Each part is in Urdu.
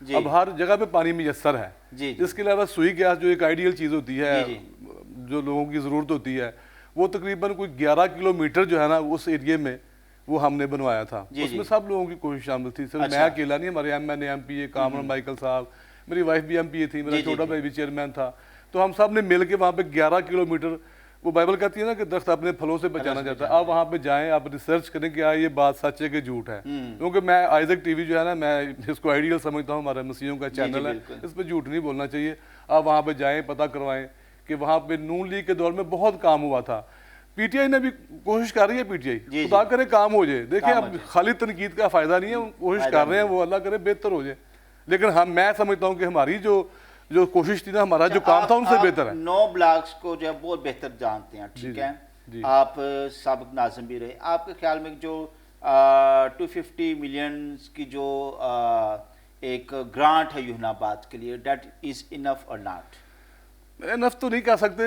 اب ہر جگہ پہ پانی میسر ہے. اس کے علاوہ سوئی گیس جو ایک آئیڈیل چیز ہوتی ہے جو لوگوں کی ضرورت ہوتی ہے, وہ تقریباً کوئی 11 کلومیٹر جو ہے نا اس ایریے میں وہ ہم نے بنوایا تھا. اس میں سب لوگوں کی کوشش شامل تھی, صرف میں اکیلا نہیں, ہمارے ایم پی اے کامران مائیکل صاحب, میری وائف بھی ایم پی اے تھی, میرا چھوٹا بھائی بھی چیئرمین تھا. تو ہم سب نے مل کے وہاں پہ 11 کلومیٹر, وہ بائبل کہتی ہے نا کہ درخت اپنے پھلوں سے بچانا چاہتا ہے, آپ وہاں پہ جائیں, آپ ریسرچ کریں کہ یہ بات سچ ہے کہ جھوٹ ہے. کیونکہ میں آئزک ٹی وی جو ہے نا, میں اس کو آئیڈیل سمجھتا ہوں, ہمارا مسیحیوں کا چینل ہے, اس پہ جھوٹ نہیں بولنا چاہیے. آپ وہاں پہ جائیں, پتہ کروائیں کہ وہاں پہ نون لیگ کے دور میں بہت کام ہوا تھا. پی ٹی آئی نے بھی کوشش کر رہی ہے, پی ٹی آئی خدا کرے کام ہو جائے. دیکھیں اب خالی تنقید کا فائدہ نہیں ہے, کوشش کر رہے ہیں, وہ اللہ کرے بہتر ہو جائے. لیکن میں سمجھتا ہوں کہ ہماری جو کوشش تھی نا, ہمارا جو کام تھا ان سے بہتر ہے. 9 بلاکس کو جو ہے بہت بہتر جانتے ہیں, ٹھیک ہے, آپ سابق ناظم بھی رہے. آپ کے خیال میں جو 250 ملین کی جو ایک گرانٹ ہے یونا آباد کے لیے, دیٹ از انف اور ناٹ؟ انف تو نہیں کہہ سکتے,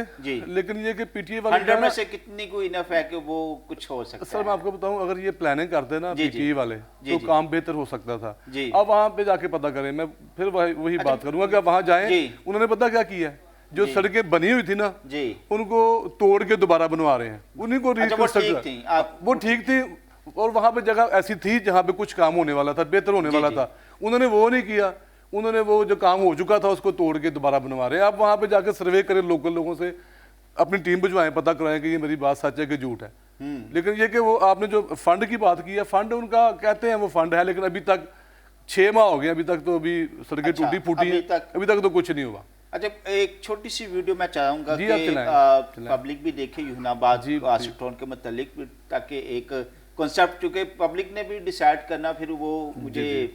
لیکن یہ کہ پی ٹی اے والے 100 میں سے کتنی کوئی انف ہے کہ وہ کچھ ہو سکتا ہے؟ سر میں آپ کو بتاؤں, اگر یہ پلاننگ کرتے نا پی ٹی اے والے تو کام بہتر ہو سکتا تھا. اب وہاں پہ جا کے پتہ کریں, میں پھر وہی بات کروں گا کہ وہاں جائیں, انہوں نے پتہ کیا کیا ہے, جو سڑکیں بنی ہوئی تھی نا ان کو توڑ کے دوبارہ بنوا رہے ہیں, انہیں کو وہ ٹھیک تھی, اور وہاں پہ جگہ ایسی تھی جہاں پہ کچھ کام ہونے والا تھا, بہتر ہونے والا تھا, انہوں نے وہ نہیں کیا. انہوں نے وہ جو کام ہو چکا تھا اس کو توڑ کے دوبارہ بنوا رہے ہیں. آپ وہاں پہ جا کے سروے کریں, لوکل لوگوں سے اپنی ٹیم بھجوائیں, پتہ کرائیں کہ یہ میری بات سچ ہے کہ جھوٹ ہے. لیکن یہ کہ وہ آپ نے جو فنڈ کی بات کی ہے, فنڈ ان کا کہتے ہیں وہ فنڈ ہے, لیکن ابھی تک 6 ماہ ہو گئے, ابھی تک تو ابھی سڑکیں ٹوٹی پھوٹی ہیں, ابھی تک تو کچھ نہیں ہوا. اچھا, ایک چھوٹی سی ویڈیو میں چاہوں گا کہ پبلک بھی دیکھے یونا آباد آصف ٹاؤن کے متعلق, تاکہ ایک کنسیپٹ, چونکہ پبلک نے بھی ڈیسائیڈ کرنا, پھر وہ مجھے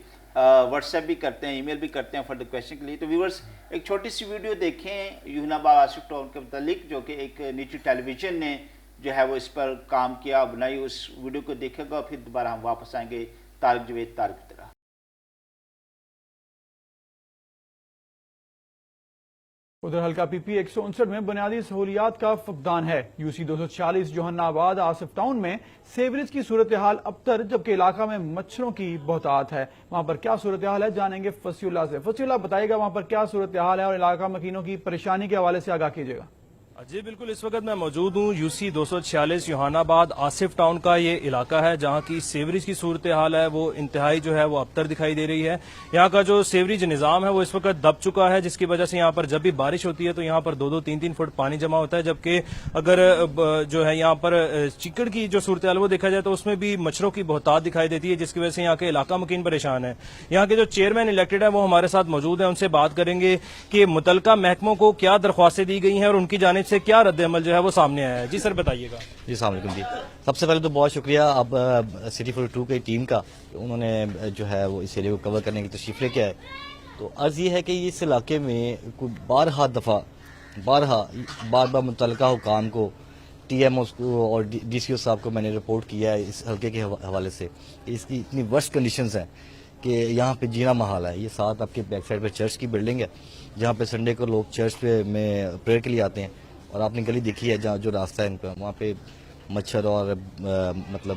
واٹس ایپ بھی کرتے ہیں, ای میل بھی کرتے ہیں فردر کویشچن کے لیے. تو ویورز ایک چھوٹی سی ویڈیو دیکھیں یونا آباد آصف ٹاؤن کے متعلق, جو کہ ایک نیچی ٹیلی ویژن نے جو ہے وہ اس پر کام کیا, بنائی. اس ویڈیو کو دیکھے گا, پھر دوبارہ ہم واپس آئیں گے طارق جوید طارق کی طرح. ادھر حلقہ پی پی 159 میں بنیادی سہولیات کا فقدان ہے. یو سی 246 جوہنا آباد آصف ٹاؤن میں سیوریج کی صورتحال ابتر, جبکہ علاقہ میں مچھروں کی بہتات ہے. وہاں پر کیا صورتحال ہے جانیں گے فصیح اللہ سے. فصیح اللہ بتائیے گا وہاں پر کیا صورتحال ہے, اور علاقہ مکینوں کی پریشانی کے حوالے سے آگاہ کیجیے گا. جی بالکل, اس وقت میں موجود ہوں یو سی 246 جوہنا آباد آصف ٹاؤن کا یہ علاقہ ہے, جہاں کی سیوریج کی صورتحال ہے وہ انتہائی جو ہے وہ ابتر دکھائی دے رہی ہے. یہاں کا جو سیوریج نظام ہے وہ اس وقت دب چکا ہے, جس کی وجہ سے یہاں پر جب بھی بارش ہوتی ہے تو یہاں پر 2-3 فٹ پانی جمع ہوتا ہے. جبکہ اگر جو ہے یہاں پر چکڑ کی جو صورتحال وہ دیکھا جائے تو اس میں بھی مچھروں کی بہتات دکھائی دیتی ہے, جس کی وجہ سے یہاں کے علاقہ مکین پریشان ہے. یہاں کے جو چیئرمین الیکٹڈ ہیں وہ ہمارے ساتھ موجود ہیں, ان سے بات کریں گے کہ متعلقہ محکموں کو کیا درخواستیں دی گئی ہیں اور ان کی جانب سے کیا رد عمل جو ہے وہ سامنے آیا ہے. جی سر بتائیے گا. جی السلام علیکم. جی سب سے پہلے تو بہت شکریہ آپ سٹی 42 کی ٹیم کا, انہوں نے جو ہے وہ اس ایریا کو کور کرنے کی تشریف لے کے آئے. تو عرض یہ ہے کہ اس علاقے میں کوئی بار متعلقہ حکام کو, ٹی ایم اوز کو اور ڈی سی او صاحب کو میں نے رپورٹ کیا ہے اس حلقے کے حوالے سے. اس کی اتنی ورسٹ کنڈیشنز ہیں کہ یہاں پہ جینا محال ہے. یہ ساتھ آپ کے بیک سائڈ پہ چرچ کی بلڈنگ ہے, جہاں پہ سنڈے کو لوگ چرچ پہ میں پریئر کے لیے آتے ہیں, اور آپ نے گلی دیکھی ہے جہاں جو راستہ ہے ان پہ, وہاں پہ مچھر اور مطلب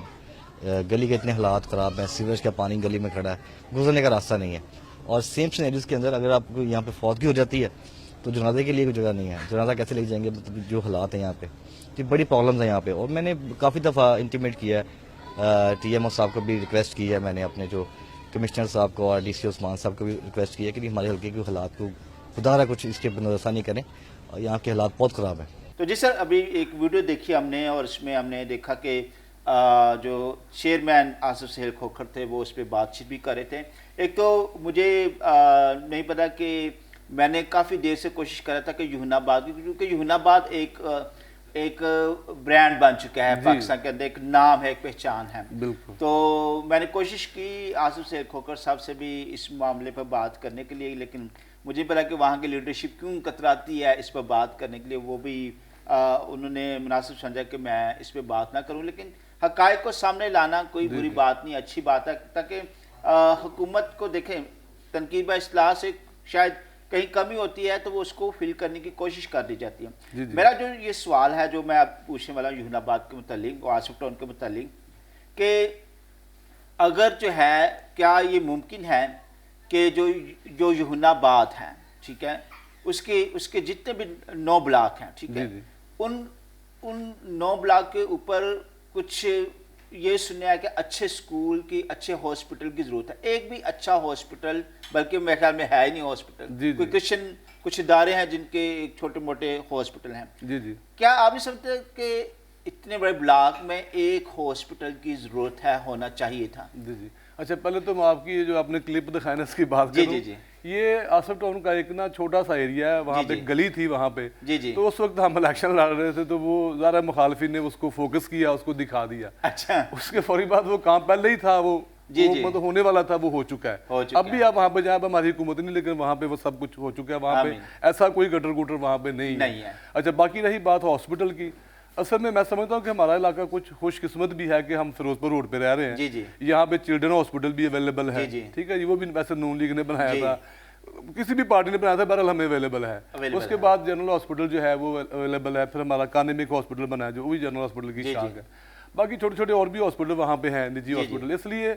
گلی کے اتنے حالات خراب ہیں, سیوریج کا پانی گلی میں کھڑا ہے, گزرنے کا راستہ نہیں ہے. اور سیم سینیریوز کے اندر اگر آپ کو یہاں پہ فوتگی ہو جاتی ہے تو جنازے کے لیے کوئی جگہ نہیں ہے, جنازہ کیسے لے جائیں گے, مطلب جو حالات ہیں یہاں پہ, تو بڑی پرابلمز ہیں یہاں پہ. اور میں نے کافی دفعہ انٹیمیٹ کیا ہے, ٹی ایم او صاحب کو بھی ریکویسٹ کی ہے میں نے, اپنے جو کمشنر صاحب کو اور ڈی سی عثمان صاحب کو بھی ریکویسٹ کی ہے کہ ہمارے حلقے کے حالات کو خدا رہا کچھ اس کے نظر ثانی کریں, اور یہاں کے حالات بہت خراب ہیں. تو جی سر, ابھی ایک ویڈیو دیکھی ہم نے, اور اس میں ہم نے دیکھا کہ جو چیئرمین آصف سہیل کھوکھر تھے وہ اس پہ بات چیت بھی کر رہے تھے. ایک تو مجھے نہیں پتا کہ میں نے کافی دیر سے کوشش کر رہا تھا کہ یونا آباد, کیونکہ یونا آباد ایک برانڈ بن چکا ہے پاکستان کے اندر, ایک نام ہے, ایک پہچان ہے. تو میں نے کوشش کی آصف سہیل کھوکھر صاحب سے بھی اس معاملے پر بات کرنے کے لیے, لیکن مجھے پتا کہ وہاں کی لیڈرشپ کیوں کتراتی ہے اس پر بات کرنے کے لیے. وہ بھی انہوں نے مناسب سمجھا کہ میں اس پہ بات نہ کروں, لیکن حقائق کو سامنے لانا کوئی بری بات نہیں, اچھی بات ہے, تاکہ حکومت کو دیکھیں تنقید و اصلاح سے شاید کہیں کمی ہوتی ہے تو وہ اس کو فل کرنے کی کوشش کر دی جاتی ہے. میرا جو یہ سوال ہے جو میں اب پوچھنے والا ہوں یونا آباد کے متعلق, آصف ٹاؤن کے متعلق, کہ اگر جو ہے کیا یہ ممکن ہے کہ جو یوحنا آباد ہیں، ٹھیک ہے، اس کے جتنے بھی 9 بلاک ہیں، ٹھیک ہے، ان 9 بلاک کے اوپر کچھ یہ سنیا ہے کہ اچھے اسکول کی، اچھے ہاسپٹل کی ضرورت ہے. ایک بھی اچھا ہاسپٹل، بلکہ میرے خیال میں ہے ہی نہیں ہاسپٹل. کوئی کرسچن کچھ ادارے ہیں جن کے چھوٹے موٹے ہاسپٹل ہیں. کیا آپ نہیں سمجھتے کہ اتنے بڑے بلاک میں ایک ہاسپٹل کی ضرورت ہے، ہونا چاہیے تھا؟ اچھا، پہلے تو میں آپ کی جو آپ نے کلپ دکھائے نا اس کی بات کروں. یہ آصف ٹاؤن کا ایک نا چھوٹا سا ایریا ہے، وہاں پہ گلی تھی وہاں پہ. تو اس وقت ہم الیکشن لڑ رہے تھے تو وہ ذرا مخالفین نے اس کو فوکس کیا، اس کو دکھا دیا. اچھا، اس کے فوری بعد وہ کام پہلے ہی تھا، وہ مطلب ہونے والا تھا، وہ ہو چکا ہے. اب بھی آپ وہاں پہ جہاں پہ ہماری حکومت نہیں، لیکن وہاں پہ وہ سب کچھ ہو چکا ہے. وہاں پہ ایسا کوئی گٹر گٹر وہاں پہ نہیں ہے. اچھا، باقی رہی بات ہاسپٹل کی، اصل میں سمجھتا ہوں کہ ہمارا علاقہ کچھ خوش قسمت بھی ہے کہ ہم فیروزپور روڈ پہ رہ رہے ہیں. یہاں پہ چلڈرن ہاسپٹل بھی اویلیبل ہے، ٹھیک ہے جی. وہ بھی ویسے نون لیگ نے بنایا تھا، کسی بھی پارٹی نے بنایا تھا، بہرحال ہمیں اویلیبل ہے. اس کے بعد جنرل ہاسپٹل جو ہے وہ اویلیبل ہے. پھر ہمارا کانمک ہاسپٹل بنا ہے جو وہی جنرل ہاسپٹل کی شاخ ہے. باقی چھوٹے چھوٹے اور بھی ہاسپٹل وہاں پہ ہیں، نجی ہاسپٹل. اس لیے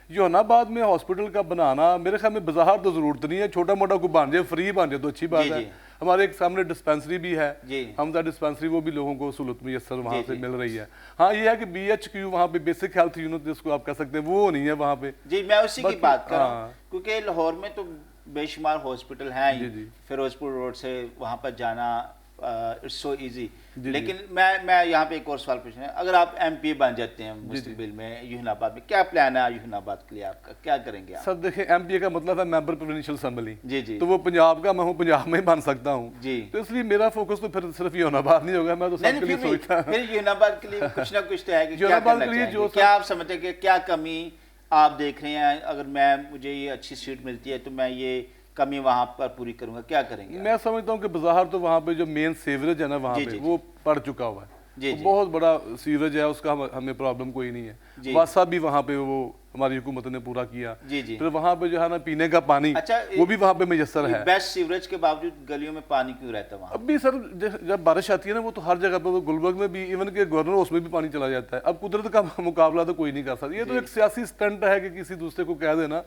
یوحنا آباد میں ہاسپٹل کا بنانا میرے خیال میں بظاہر تو ضرورت نہیں ہے. چھوٹا موٹا کو بن جائے، فری بن جائے تو اچھی بات ہے. ہمارے ایک سامنے ڈسپینسری بھی ہے، حمزہ ڈسپینسری، وہ بھی لوگوں کو سہولت میسر وہاں سے مل رہی ہے. ہاں یہ ہے کہ BHQ وہاں پہ بیسک ہیلتھ یونٹ جس کو آپ کہہ سکتے ہیں، وہ نہیں ہے وہاں پہ. جی میں اسی کی بات کر رہا ہوں، کیونکہ لاہور میں تو بے شمار ہاسپٹل ہیں. فیروزپور روڈ سے وہاں پر جانا اٹس سو ایزی. لیکن میں یہاں پہ ایک اور سوال پوچھنا ہے، اگر آپ MP بن جاتے ہیں مستقبل میں یوحنا آباد میں، کیا پلان ہے یوحنا آباد کے لیے؟ آپ کا کیا کریں گے؟ سر دیکھیں، MP کا مطلب ہے ممبر پروونشل اسمبلی. تو وہ پنجاب کا، میں ہوں پنجاب میں ہی بن سکتا ہوں. تو اس لیے میرا فوکس تو پھر صرف یوحنا آباد نہیں ہوگا. میں تو سب کے لیے سوچتا ہوں پھر یوحنا آباد کے لیے کچھ نہ کچھ تو ہے کہ کیا کرنا چاہیے. کیا آپ سمجھتے ہیں کہ کیا کمی آپ دیکھ رہے ہیں؟ اگر مجھے یہ اچھی سیٹ ملتی ہے تو میں یہ کمی وہاں پر پوری کروں گا، کیا کریں گے؟ میں سمجھتا ہوں کہ بظاہر تو وہاں پہ جو مین سیوریج ہے نا وہاں پہ وہ پڑ چکا ہوا ہے. بہت بڑا سیوریج ہے، اس کا ہمیں پرابلم کوئی نہیں ہے. واسا بھی وہاں پہ وہ ہماری حکومت نے پورا کیا. پھر وہاں پہ جو ہے نا پینے کا پانی وہ بھی وہاں پہ میسر ہے. بیسٹ سیوریج کے باوجود گلیوں میں پانی کیوں رہتا ہے وہاں؟ اب بھی سر جب بارش آتی ہے نا، وہ تو ہر جگہ پہ، گلبرگ میں بھی، ایون کہ گورنر ہاؤس میں بھی پانی چلا جاتا ہے. اب قدرت کا مقابلہ تو کوئی نہیں کر سکتا. یہ تو ایک سیاسی سٹنٹ ہے کہ کسی دوسرے کو کہہ دینا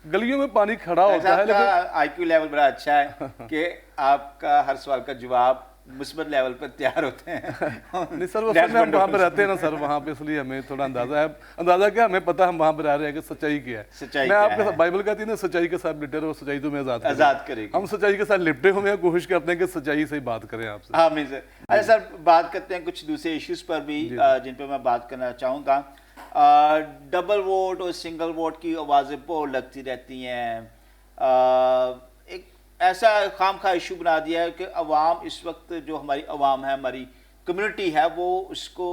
گلیوں میں پانی کھڑا ہوتا ہے. لیکن IQ لیول بڑا اچھا ہے کہ آپ کا ہر سوال کا جواب مثبت لیول پر تیار ہوتے ہیں. نہیں سر، وہ ہم وہاں پہ رہتے ہیں نا سر، وہاں پہ اس لیے ہمیں تھوڑا اندازہ ہے. اندازہ کیا، ہمیں پتہ ہم وہاں پہ رہ رہے ہیں کہ سچائی کیا ہے. میں آپ کے ساتھ بائبل کہتی ہے نا، سچائی کے ساتھ لپٹے رہو، سچائی تمہیں آزاد کرے گی. ہم سچائی کے ساتھ لپٹے ہوئے ہیں، کوشش کرتے ہیں کہ سچائی سے ہی بات کریں آپ سے. آمین سر. اچھا سر، بات کرتے ہیں کچھ دوسرے ایشوز پر بھی جن پہ میں بات کرنا چاہوں گا. ڈبل ووٹ اور سنگل ووٹ کی آوازیں بہت لگتی رہتی ہیں. ایک ایسا خام خواہ ایشو بنا دیا ہے کہ عوام اس وقت، جو ہماری عوام ہے، ہماری کمیونٹی ہے، وہ اس کو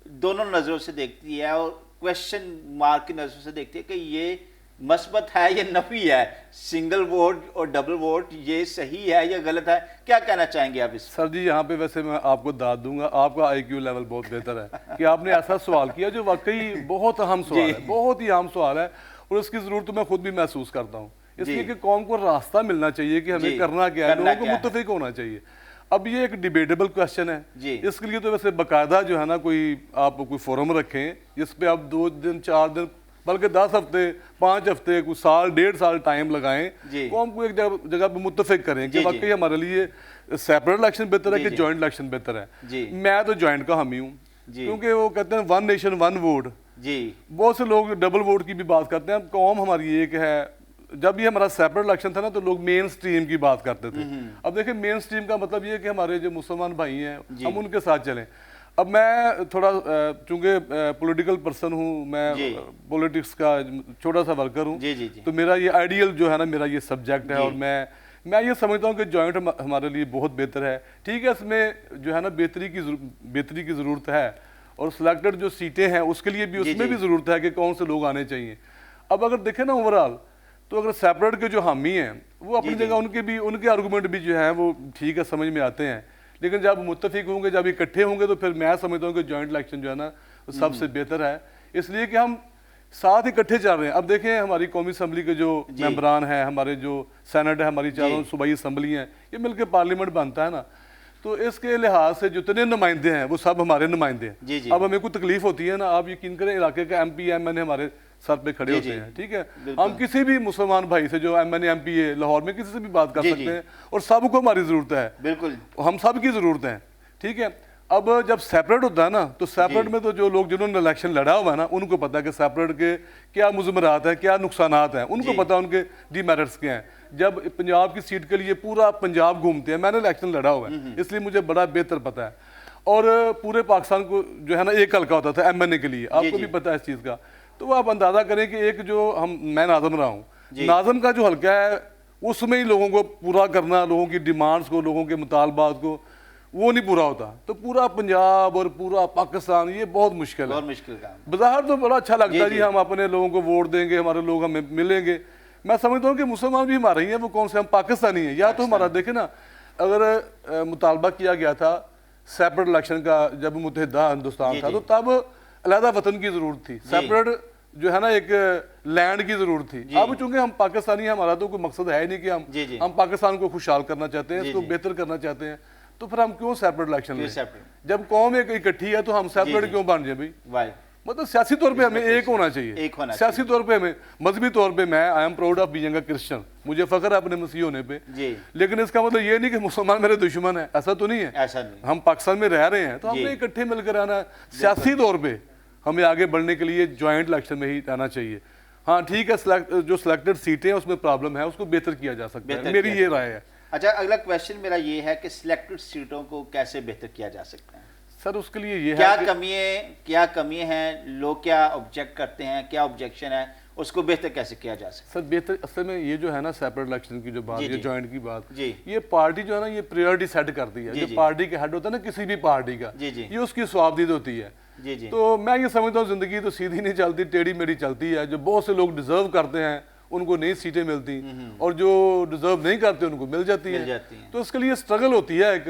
دونوں نظروں سے دیکھتی ہے اور کویشچن مارک کی نظروں سے دیکھتی ہے کہ یہ مثبت ہے یا نفی ہے. سنگل ووٹ اور ڈبل ووٹ یہ صحیح ہے یا غلط ہے؟ کیا کہنا چاہیں گے آپ اس؟ سر جی، یہاں پہ ویسے میں آپ کو داد دوں گا، آپ کا IQ لیول بہت بہتر ہے کہ آپ نے ایسا سوال کیا جو واقعی بہت اہم سوال ہے، بہت ہی اہم سوال ہے. اور اس کی ضرورت میں خود بھی محسوس کرتا ہوں، اس لیے کہ قوم کو راستہ ملنا چاہیے کہ ہمیں کرنا کیا ہے، لوگوں کو متفق ہونا چاہیے. اب یہ ایک ڈیبیٹیبل کویسچن ہے. اس کے لیے تو ویسے باقاعدہ جو ہے نا کوئی آپ کوئی فورم رکھیں جس پہ آپ 2 دن 4 دن بلکہ 10 ہفتے 5 ہفتے کوئی سال 1.5 سال ٹائم لگائیں، قوم کو ایک جگہ پہ متفق کریں کہ واقعی ہمارے لیے سیپریٹ الیکشن بہتر ہے کہ جوائنٹ الیکشن بہتر ہے. میں تو جوائنٹ کا حامی ہوں، کیونکہ وہ کہتے ہیں 1 نیشن 1 ووٹ. بہت سے لوگ ڈبل ووٹ کی بھی بات کرتے ہیں. قوم ہماری ایک ہے. جب یہ ہمارا سیپریٹ الیکشن تھا نا تو لوگ مین سٹریم کی بات کرتے تھے. اب دیکھیں مین سٹریم کا مطلب یہ ہے کہ ہمارے جو مسلمان بھائی ہیں ہم ان کے ساتھ چلیں. اب میں تھوڑا چونکہ پولیٹیکل پرسن ہوں، میں پولیٹکس کا چھوٹا سا ورکر ہوں، تو میرا یہ آئیڈیل جو ہے نا، میرا یہ سبجیکٹ ہے. اور میں یہ سمجھتا ہوں کہ جوائنٹ ہمارے لیے بہت بہتر ہے. ٹھیک ہے، اس میں جو ہے نا بہتری کی ضرورت ہے، اور سلیکٹڈ جو سیٹیں ہیں اس کے لیے بھی اس میں بھی ضرورت ہے کہ کون سے لوگ آنے چاہیے. اب اگر دیکھیں نا اوورآل، تو اگر سیپریٹ کے جو حامی ہیں وہ اپنی جگہ ان کے آرگومنٹ بھی جو ہیں وہ ٹھیک ہے، سمجھ میں آتے ہیں. لیکن جب متفق ہوں گے، جب اکٹھے ہوں گے، تو پھر میں سمجھتا ہوں کہ جوائنٹ الیکشن جو ہے نا وہ سب سے بہتر ہے. اس لیے کہ ہم ساتھ اکٹھے چل رہے ہیں. اب دیکھیں ہماری قومی اسمبلی کے جو ممبران ہیں، ہمارے جو سینٹ ہے، ہماری چاروں صوبائی اسمبلی ہیں، یہ مل کے پارلیمنٹ بنتا ہے نا. تو اس کے لحاظ سے جتنے نمائندے ہیں وہ سب ہمارے نمائندے ہیں. اب ہمیں کوئی تکلیف ہوتی ہے نا، آپ یقین کریں علاقے کا MP MN ہمارے سر پہ کھڑے ہوتے ہیں, ٹھیک ہے. ہم کسی بھی مسلمان بھائی سے جو MNA MPA لاہور میں کسی سے بھی بات کر سکتے ہیں, اور سب کو ہماری ضرورت ہے, بالکل ہم سب کی ضرورت ہے, ٹھیک ہے. اب جب سیپریٹ ہوتا ہے نا, تو سیپریٹ میں تو جو لوگ جنہوں نے الیکشن لڑا ہوا ہے نا, ان کو پتا ہے کہ سیپریٹ کے کیا مضمرات ہیں, کیا نقصانات ہیں, ان کو پتا ان کے ڈی میرٹس کیا ہیں. جب پنجاب کی سیٹ کے لیے پورا پنجاب گھومتے ہیں, میں نے الیکشن لڑا ہوا ہے اس لیے مجھے بڑا بہتر پتا ہے, اور پورے پاکستان کو جو ہے نا ایک حلقہ ہوتا تھا MNA کے لیے, آپ کو بھی پتا ہے اس چیز کا. تو آپ اندازہ کریں کہ ایک جو میں ناظم رہا ہوں, ناظم کا جو حلقہ ہے اس میں ہی لوگوں کو پورا کرنا, لوگوں کی ڈیمانڈز کو, لوگوں کے مطالبات کو, وہ نہیں پورا ہوتا. تو پورا پنجاب اور پورا پاکستان یہ بہت مشکل ہے. بظاہر تو بڑا اچھا لگتا ہے جی ہم اپنے لوگوں کو ووٹ دیں گے, ہمارے لوگ ہمیں ملیں گے. میں سمجھتا ہوں کہ مسلمان بھی ہمارے ہی ہیں, وہ کون سے, ہم پاکستانی ہیں. یا تو ہمارا دیکھیں نا, اگر مطالبہ کیا گیا تھا سیپریٹ الیکشن کا جب متحدہ ہندوستان تھا, تو تب علیحدہ وطن کی ضرورت تھی, سیپریٹ جو ہے نا ایک لینڈ کی ضرورت تھی. اب چونکہ ہم پاکستانی ہیں, ہمارا تو کوئی مقصد ہے نہیں کہ ہم پاکستان کو خوشحال کرنا چاہتے ہیں, اس کو بہتر کرنا چاہتے ہیں, تو پھر ہم کیوں سیپریٹ الیکشن لیں؟ جب قوم ایک اکٹھی ہے تو ہم سیپریٹ کیوں بن جائیں بھائی؟ مطلب سیاسی طور پہ ہمیں ایک ہونا چاہیے. سیاسی طور پہ ہمیں, مذہبی طور پہ میں I am proud of being a Christian, مجھے فخر ہے اپنے مسیحی ہونے پہ, لیکن اس کا مطلب یہ نہیں کہ مسلمان میرے دشمن ہیں, ایسا تو نہیں ہے. ہم پاکستان میں رہ رہے ہیں تو ہمیں اکٹھے مل کر رہنا ہے. سیاسی طور پہ ہمیں آگے بڑھنے کے لیے جوائنٹ الیکشن میں ہی رہنا چاہیے. ہاں ٹھیک ہے, جو سلیکٹڈ سیٹیں ہیں اس میں پرابلم ہے, اس کو بہتر کیا جا سکتا ہے, میری یہ رائے ہے. اچھا, اگلا کویشچن میرا یہ ہے کہ سلیکٹڈ سیٹوں کو کیسے بہتر کیا جا سکتا ہے؟ سر اس کے لیے یہ ہے کیا کمی ہیں, لوگ کیا آبجیکٹ کرتے ہیں, کیا آبجیکشن ہے, اس کو بہتر کیسے کیا جا سکتا ہے؟ سر بہتر اصل میں یہ جو ہے نا سیپریٹ الیکشن کی جو بات, یہ جوائنٹ کی بات, یہ پارٹی جو ہے نا یہ پریورٹی سیٹ کرتی ہے. جو پارٹی کے ہیڈ ہوتا ہے نا کسی بھی پارٹی کا, یہ اس کی صوابدید ہوتی ہے. تو میں یہ سمجھتا ہوں زندگی تو سیدھی نہیں چلتی, ٹیڑھی میڑھی چلتی ہے. جو بہت سے لوگ ڈیزرو کرتے ہیں ان کو نئی سیٹیں ملتی, اور جو ڈیزرو نہیں کرتے ان کو مل جاتی ہیں. تو اس کے لیے سٹرگل ہوتی ہے ایک.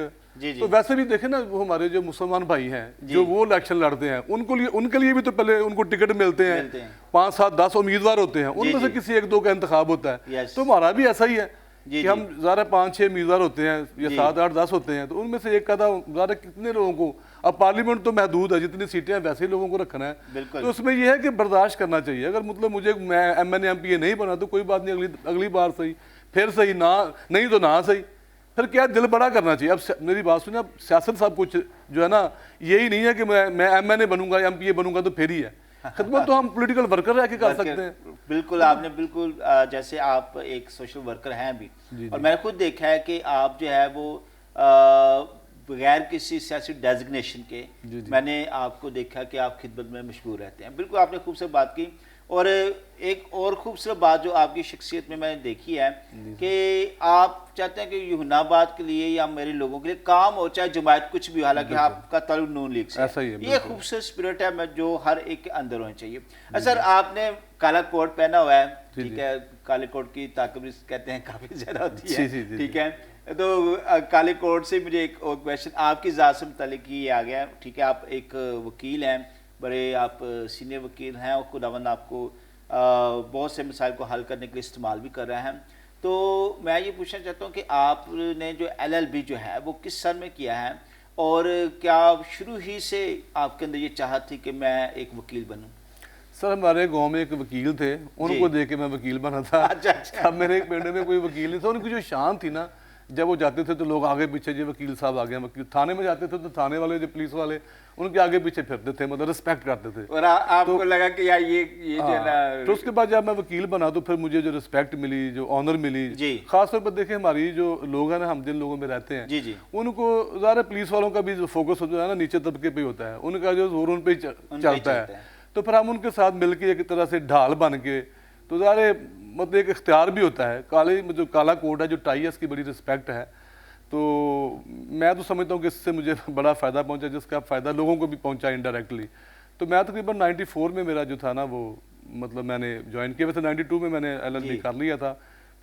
تو ویسے بھی دیکھیں نا, وہ ہمارے جو مسلمان بھائی ہیں جو وہ الیکشن لڑتے ہیں, ان کے لیے بھی تو پہلے ان کو ٹکٹ ملتے ہیں, 5 7 10 امیدوار ہوتے ہیں, ان میں سے کسی 1 2 کا انتخاب ہوتا ہے. تو ہمارا بھی ایسا ہی ہے کہ ہم زیادہ 5 6 امیدوار ہوتے ہیں, یا 7 8 10 ہوتے ہیں, تو ان میں سے ایک کا زیادہ کتنے لوگوں کو, اب پارلیمنٹ تو محدود ہے, جتنی سیٹیں ہیں ویسے ہی لوگوں کو رکھنا ہے. تو اس میں یہ ہے کہ برداشت کرنا چاہیے. اگر مطلب مجھے میں MNA MPA نہیں بنا تو کوئی بات نہیں, اگلی بار صحیح, پھر صحیح, نہیں تو نہ صحیح, پھر کیا دل بڑا کرنا چاہیے. اب میری بات سنیں, اب سیاست سب کچھ جو ہے نا, یہی نہیں ہے کہ میں MNA بنوں گا, MPA بنوں گا تو پھر ہی ہے. خدمت تو ہم پولیٹیکل ورکر رہ کے کر سکتے ہیں. بالکل, آپ نے بالکل, جیسے آپ ایک سوشل ورکر ہیں بھی, اور میں نے خود دیکھا ہے کہ آپ جو ہے وہ بغیر کسی سیاسی ڈیزگنیشن کے, میں نے آپ کو دیکھا کہ آپ خدمت میں مشغول رہتے ہیں. بالکل آپ نے خوبصورت بات کی. اور ایک اور خوبصورت بات جو آپ کی شخصیت میں نے دیکھی ہے کہ آپ چاہتے ہیں کہ یوحنا آباد کے لیے یا میرے لوگوں کے لیے کام ہو, چاہے جماعت کچھ بھی, حالانکہ آپ کا تعلق نون لیگ سے. یہ خوبصورت اسپرٹ ہے جو ہر ایک کے اندر ہونا چاہیے. سر آپ نے کالا کوٹ پہنا ہوا ہے, ٹھیک ہے, کالے کوٹ کی طاقت کہتے ہیں کافی زیادہ ہوتی ہے, ٹھیک ہے. تو کالے کوٹ سے مجھے ایک اور کویشچن آپ کی ذات سے متعلق یہ آ گیا ہے, ٹھیک ہے. آپ ایک وکیل ہیں, بڑے آپ سینئر وکیل ہیں, اور خداوند آپ کو بہت سے مسائل کو حل کرنے کے لیے استعمال بھی کر رہے ہیں. تو میں یہ پوچھنا چاہتا ہوں کہ آپ نے جو LLB جو ہے وہ کس سن میں کیا ہے, اور کیا شروع ہی سے آپ کے اندر یہ چاہت تھی کہ میں ایک وکیل بنوں؟ سر ہمارے گاؤں میں ایک وکیل تھے, ان کو دیکھ کے میں وکیل بنا تھا. اب میرے ایک پنڈ میں کوئی وکیل نہیں تھا. ان کی جو شان تھی نا, جب وہ جاتے تھے تو لوگ آگے پیچھے, جی وکیل صاحب آ گئے, وکیل. تھانے میں جاتے تھے تو تھانے والے جو پولیس والے ان کے آگے پیچھے پھرتے تھے, مطلب رسپیکٹ کرتے تھے. اور آپ کو لگا کہ یار یہ جو ہے نا, تو اس کے بعد جب میں وکیل بنا تو پھر مجھے جو رسپیکٹ ملی, جو آنر ملی, خاص طور پر دیکھیں ہماری جو لوگ ہیں نا, ہم جن لوگوں میں رہتے ہیں, ان کو ظاہر ہے پولیس والوں کا بھی جو فوکس ہوتا ہے نا نیچے طبقے پہ ہوتا ہے, ان کا جو زور ان پہ چلتا ہے. تو پھر ہم ان کے ساتھ مل کے ایک طرح سے ڈھال بن کے, تو ظاہر مطلب ایک اختیار بھی ہوتا ہے. جو کالا کوٹ ہے, جو ٹائی ہے, اس کی بڑی رسپیکٹ ہے. تو میں تو سمجھتا ہوں کہ اس سے مجھے بڑا فائدہ پہنچا, جس کا فائدہ لوگوں کو بھی پہنچا انڈائریکٹلی. تو میں تقریباً 94 میں میرا جو تھا نا وہ مطلب میں نے جوائن کیا. ویسے 92 میں نے LLB کر لیا تھا,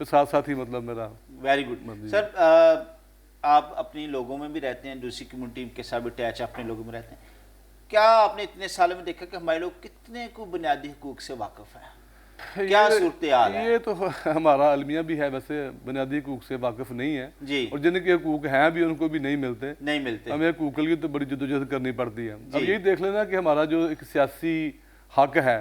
پھر ساتھ ساتھ ہی مطلب میرا. Very good. سر آپ اپنی لوگوں میں بھی رہتے ہیں, دوسری کمیونٹی کے ساتھ بھی اٹیچ اپنے لوگوں میں رہتے ہیں. کیا آپ نے اتنے سالوں میں دیکھا کہ ہمارے لوگ کتنے کو بنیادی حقوق سے واقف ہیں؟ کیا صورتحال ہے؟ یہ تو ہمارا المیہ بھی ہے, ویسے بنیادی حقوق سے واقف نہیں ہے, اور جن کے حقوق ہیں بھی ان کو بھی نہیں ملتے. ہمیں حقوق کے لیے تو بڑی جدوجہد کرنی پڑتی ہے. اب یہی دیکھ لینا کہ ہمارا جو ایک سیاسی حق ہے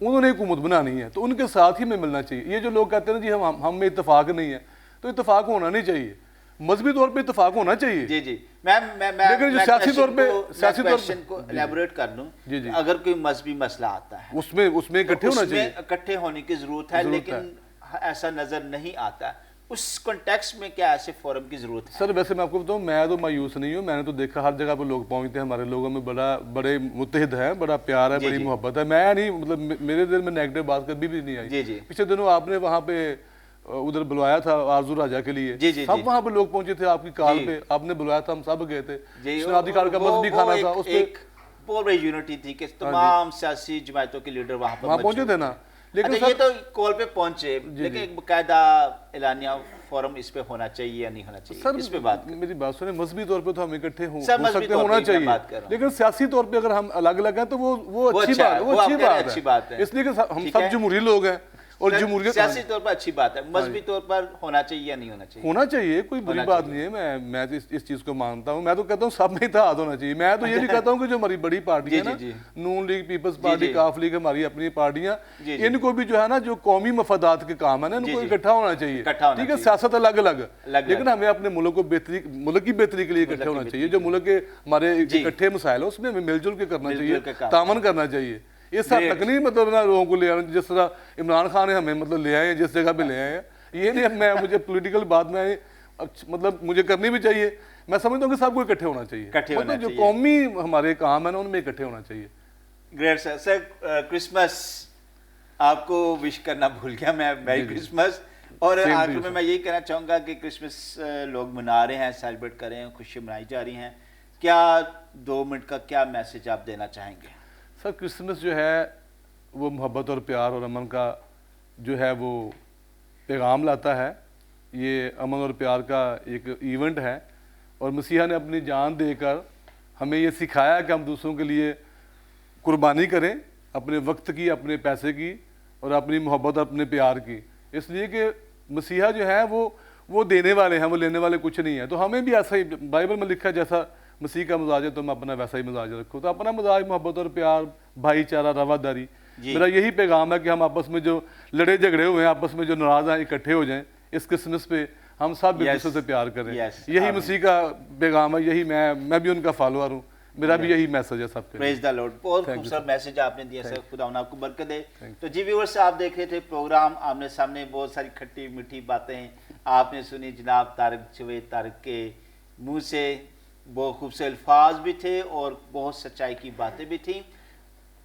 انہوں نے حکومت بنانی ہے تو ان کے ساتھ ہی میں ملنا چاہیے. یہ جو لوگ کہتے ہیں جی ہم میں اتفاق نہیں ہے، تو اتفاق ہونا نہیں چاہیے، مذہبی طور پہ اتفاق ہونا چاہیے. لیکن جو سیاسی طور پہ کو ایلیبوریٹ کر لوں، اگر کوئی مذہبی مسئلہ آتا ہے اس میں اکٹھے ہونا چاہیے، اکٹھے ہونے کی ضرورت ہے، لیکن ایسا نظر نہیں آتا. اس کنٹیکسٹ میں کیا ایسے فورم کی ضرورت ہے؟ سر ویسے میں آپ کو بتاؤں، میں تو مایوس نہیں ہوں، میں نے تو دیکھا ہر جگہ پہ لوگ پہنچتے ہیں، ہمارے لوگوں میں بڑے متحد ہیں، بڑا پیار ہے، بڑی محبت ہے. میں نہیں، مطلب میرے دل میں نیگیٹو بات کبھی بھی نہیں آئی. پچھلے دنوں آپ نے وہاں پہ ادھر بلوایا تھا آرزو راجہ کے لیے، سب وہاں پہ لوگ پہنچے تھے آپ کی کال پہ، آپ نے بلایا تھا، ہم سب گئے تھے. شنادی کار کا مذہبی کھانا تھا، اس پہ بہت بڑی یونٹی تھی کہ تمام سیاسی جماعتوں کے لیڈر وہاں پہنچے تھے نا. لیکن یہ تو کال پہ پہنچے، لیکن ایک باقاعدہ اعلانیہ فورم اس پہ ہونا چاہیے یا نہیں ہونا چاہیے، اس پہ بات میری بات سنیں. مذہبی طور پہ تو ہم اکٹھے ہونا چاہیے، لیکن سیاسی طور پہ اگر ہم الگ الگ ہیں تو وہ اچھی بات ہے، اس لیے کہ ہم سب جمہوری لوگ ہیں. اور جمہوریت سیاسی طور پر اچھی بات ہے، مذہبی طور پر ہونا چاہیے یا نہیں ہونا چاہیے؟ ہونا چاہیے، کوئی بری بات نہیں ہے. میں اس چیز کو مانتا ہوں. میں تو کہتا ہوں سب میں اتحاد ہونا چاہیے. میں تو یہ بھی کہتا ہوں کہ جو ہماری بڑی پارٹی ہے نا، نون لیگ، پیپلز پارٹی، کاف لیگ، ہماری اپنی پارٹیاں، ان کو بھی جو ہے نا جو قومی مفادات کے کام ہے نا، ان کو اکٹھا ہونا چاہیے. ٹھیک ہے، سیاست الگ الگ، لیکن ہمیں اپنے ملک کی بہتری کے لیے اکٹھے ہونا چاہیے. جو ملک کے ہمارے اکٹھے مسائل ہیں اس میں ہمیں مل جل کے کرنا چاہیے، تعاون کرنا چاہیے. اس حد تک نہیں مطلب نہ لوگوں کو لے آنا، جس طرح عمران خان نے ہمیں مطلب لے آئے ہیں جس جگہ پہ لے آئے ہیں. یہ نہیں مجھے پولیٹیکل بات میں مطلب مجھے کرنی بھی چاہیے. میں سمجھتا ہوں کہ سب کو اکٹھے ہونا چاہیے، مطلب جو قومی ہمارے کام ہیں نا ان میں اکٹھے ہونا چاہیے. گریٹ سر. سر کرسمس آپ کو وش کرنا بھول گیا میں، میری کرسمس. اور آخر میں یہی کہنا چاہوں گا کہ کرسمس لوگ منا رہے ہیں، سیلیبریٹ کر رہے ہیں، خوشیاں منائی جا رہی ہیں. کیا 2 منٹ کا کیا میسج آپ دینا چاہیں گے؟ سر کرسمس جو ہے وہ محبت اور پیار اور امن کا جو ہے وہ پیغام لاتا ہے. یہ امن اور پیار کا ایک ایونٹ ہے، اور مسیحا نے اپنی جان دے کر ہمیں یہ سکھایا کہ ہم دوسروں کے لیے قربانی کریں، اپنے وقت کی، اپنے پیسے کی، اور اپنی محبت اور اپنے پیار کی. اس لیے کہ مسیحا جو ہے وہ دینے والے ہیں، وہ لینے والے کچھ نہیں ہیں. تو ہمیں بھی ایسا ہی بائبل میں لکھا ہے جیسا مسیح کا مزاج ہے تم اپنا ویسا ہی مزاج رکھو. تو اپنا مزاج محبت اور پیار، بھائی چارہ، رواداری. میرا یہی پیغام ہے کہ ہم آپس میں جو لڑے جھگڑے ہوئے ہیں، آپس میں جو ناراض ہیں، اکٹھے ہو جائیں اس کرسمس پہ. ہم سب ایک دوسرے سے پیار کریں. یہی مسیح کا پیغام ہے، یہی میں بھی ان کا فالوور ہوں. میرا بھی یہی میسج ہے سب کے. پریز دی لارڈ. بہت خوبصورت میسج آپ نے دیا سر، خدا انہیں آپ کو برکت دے. تو جی ویورز، آپ دیکھ رہے تھے پروگرام آمنے سامنے. بہت ساری کھٹی میٹھی باتیں آپ نے سنی جناب طارق جاوید طارق کے منہ سے. بہت خوبصورت الفاظ بھی تھے اور بہت سچائی کی باتیں بھی تھیں.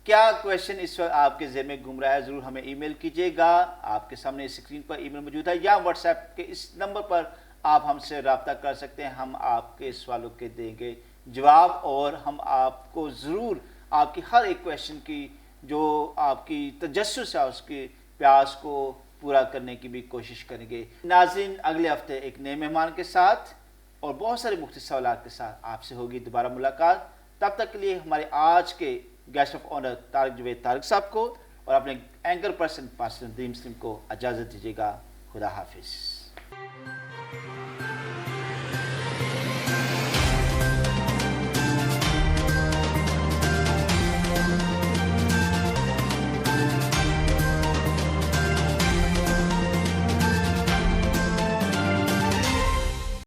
کیا کویشچن اس وقت آپ کے ذہن میں گھوم رہا ہے؟ ضرور ہمیں ای میل کیجیے گا. آپ کے سامنے اسکرین پر ای میل موجود ہے، یا واٹس ایپ کے اس نمبر پر آپ ہم سے رابطہ کر سکتے ہیں. ہم آپ کے سوالوں کے دیں گے جواب، اور ہم آپ کو ضرور آپ کی ہر ایک کویشچن کی جو آپ کی تجسس ہے اس کی پیاس کو پورا کرنے کی بھی کوشش کریں گے. ناظرین، اگلے ہفتے ایک نئے مہمان کے ساتھ اور بہت سارے مختلف سوالات کے ساتھ آپ سے ہوگی دوبارہ ملاقات. تب تک کے لیے ہمارے آج کے guest of honour Tariq Javed Tariq صاحب کو اور اپنے اینکر پرسن پاسٹر ندیم سلیم کو اجازت دیجیے گا. خدا حافظ.